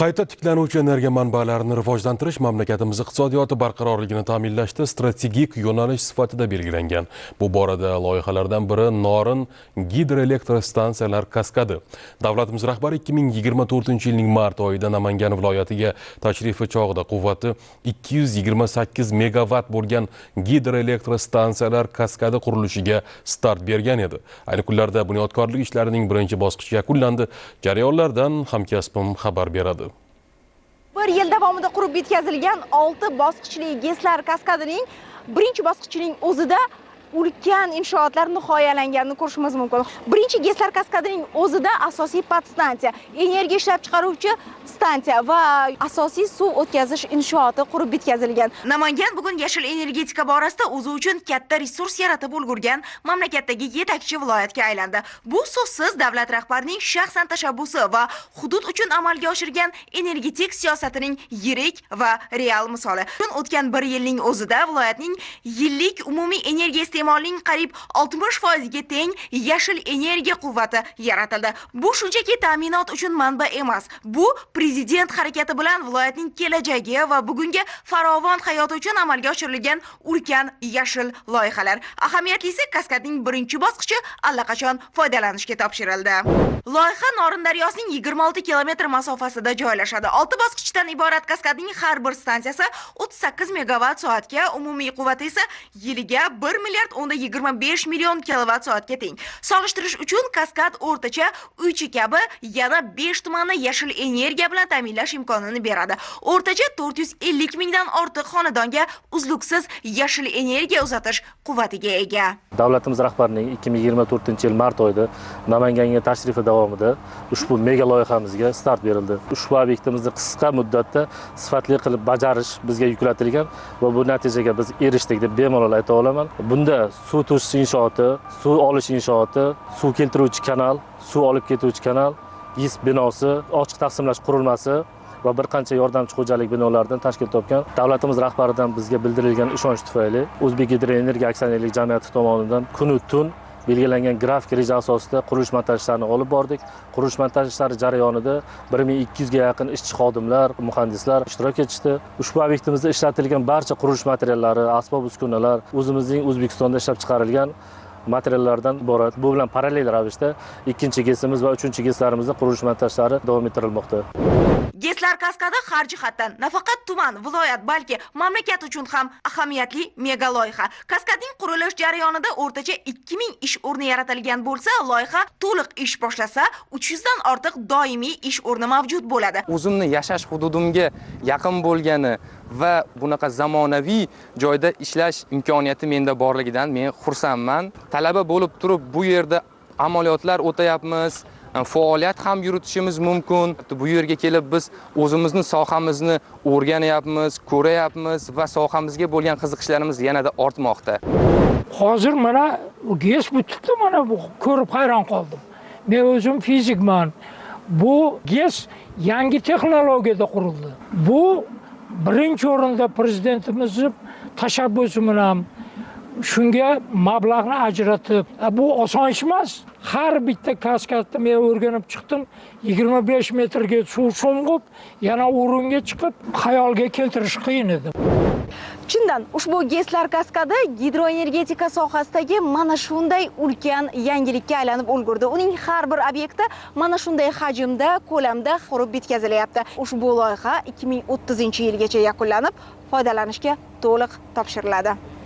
Qayta tiklanuvchi energiya manbalarini rivojlantirish mamlakatimiz iqtisodiyoti barqarorligini ta'minlashda strategik yo'nalish sifatida belgilangan. Bu borada loyihalardan biri Norin gidroelektr stansiyalar kaskadi. Davlatimiz rahbari 2024-yilning mart oyida Namangan viloyatiga tashrifi chog'ida quvvati 228 megawatt bo'lgan gidroelektr stansiyalar kaskadi qurilishiga start bergan edi. Ayni kunlarda bunyodkorlik ishlarining birinchi bosqichi yakunlandi. Jarayonlardan hamkasbim xabar beradi. Bir yil davomida qurib bitkazilgan 6 bosqichli GESlar kaskadining birinchi bosqichining o'zida ulkan inshootlar nihoyalanganini ko'rishimiz mumkin. Birinchi GESlar kaskadining o'zida asosiy podstansiya, energiya ishlab chiqaruvchi stansiya va asosiy suv o'tkazish inshooti qurib bitkazilgan. Namangan bugun yashil energetika borasida o'zi uchun katta resurs yaratib ulgurgan mamlakatdagi yetakchi viloyatga aylandi. Bu so'zsiz davlat rahbarining shaxsan tashabbusi va hudud uchun amalga oshirgan energetik siyosatining yirik va real misoli. O'tgan bir yilning o'zida viloyatning yillik umumiy energiya iste'molining qariyb 60% ga teng yashil energiya quvvati yaratildi. Bu shunchaki ta'minot uchun manba emas. Bu prezident harakati bilan viloyatning kelajagi va bugungi farovon hayoti uchun amalga oshirilgan ulkan yashil loyihalar. Ahamiyatlisi kaskadning birinchi bosqichi allaqachon foydalanishga topshirildi. Loyiha Norin daryosining 26 kilometr masofasida joylashadi. 6 bosqichdan iborat kaskadning har bir stansiyasi 38 megawatt soatga, umumiy quvvati esa yiliga 1,25 million kilowatt soatga teng. Solishtirish uchun kaskad o'rtacha uychi kabi yana 5 tumanni yashil energiya bilan ta'minlash imkonini beradi. O'rtacha 450 mingdan ortiq xonadonga uzluksiz yashil energiya uzatish quvvatiga ega. Davlatimiz rahbarining 2024-yil mart oyida Namanganga tashrifi davomida ushbu mega loyihamizga start berildi. Ushbu obyektimizni qisqa muddatda sifatli qilib bajarish bizga yuklatilgan va bu natijaga biz erishdik deb bemalol ayta olaman. Bunda suv to'sish inshooti, suv olish inshooti, suv keltiruvchi kanal, suv olib ketuvchi kanal, GIS binosi, ochiq taqsimlash qurilmasi va bir qancha yordamchi xo'jalik binolaridan tashkil topgan. Davlatimiz rahbaridan bizga bildirilgan ishonch tufayli O'zbek Gidroenergiya aksionerlik jamiyati tomonidan kunu tun belgilangan grafik reja asosida qurilish montaj ishlarini olib bordik. Qurilish montaj ishlari jarayonida 1200 ga yaqin ishchi xodimlar, muhandislar ishtirok etishdi. Ushbu obyektimizda ishlatilgan barcha qurilish materiallari, asbob-uskunalar o'zimizning O'zbekistonda ishlab chiqarilgan materiallardan iborat. Bu bilan parallel ravishda ikkinchi GESimiz va uchinchi GESlarimizda qurilish montajlari davom ettirilmoqda. GESlar kaskadi har jihatdan nafaqat tuman, viloyat, balki mamlakat uchun ham ahamiyatli mega loyiha. Kaskadning qurilish jarayonida o'rtacha 2000 ish o'rni yaratilgan bo'lsa, loyiha to'liq ish boshlasa, 300 dan ortiq doimiy ish o'rni mavjud bo'ladi. O'zimni yashash hududimga yaqin bo'lgani va bunaqa zamonaviy joyda ishlash imkoniyati menda borligidan men xursandman. Talaba bo'lib turib bu yerda amaliyotlar o'tayapmiz. Faoliyat ham yuritishimiz mumkin. Bu yerga kelib biz o'zimizni sohamizni o'rganyapmiz, ko'rayapmiz va sohamizga bo'lgan qiziqishlarimiz yanada ortmoqda. Hozir mana GES bitibdi, mana bu ko'rib hayron qoldim. Men o'zim fizikman. Bu GES yangi texnologiyada qurildi. Bu birinchi o'rinda prezidentimiz tashabbusi bilan shunga mablag'ni ajratib, bu oson ish emas. Har bitta kaskadni men o'rganib chiqdim. 25 metrga suv sho'ng'ib, yana o'ringa chiqib, xayolga keltirish qiyin edi. Chindan ushbu GESlar kaskadi gidroenergetika sohasidagi mana shunday ulkan yangilikka aylanib ulgurdi. Uning har bir obyekti mana shunday hajmda, ko'lamda qurib bitkazilyapti. Ushbu loyiha 2030-yilgacha yakunlanib, foydalanishga to'liq topshiriladi.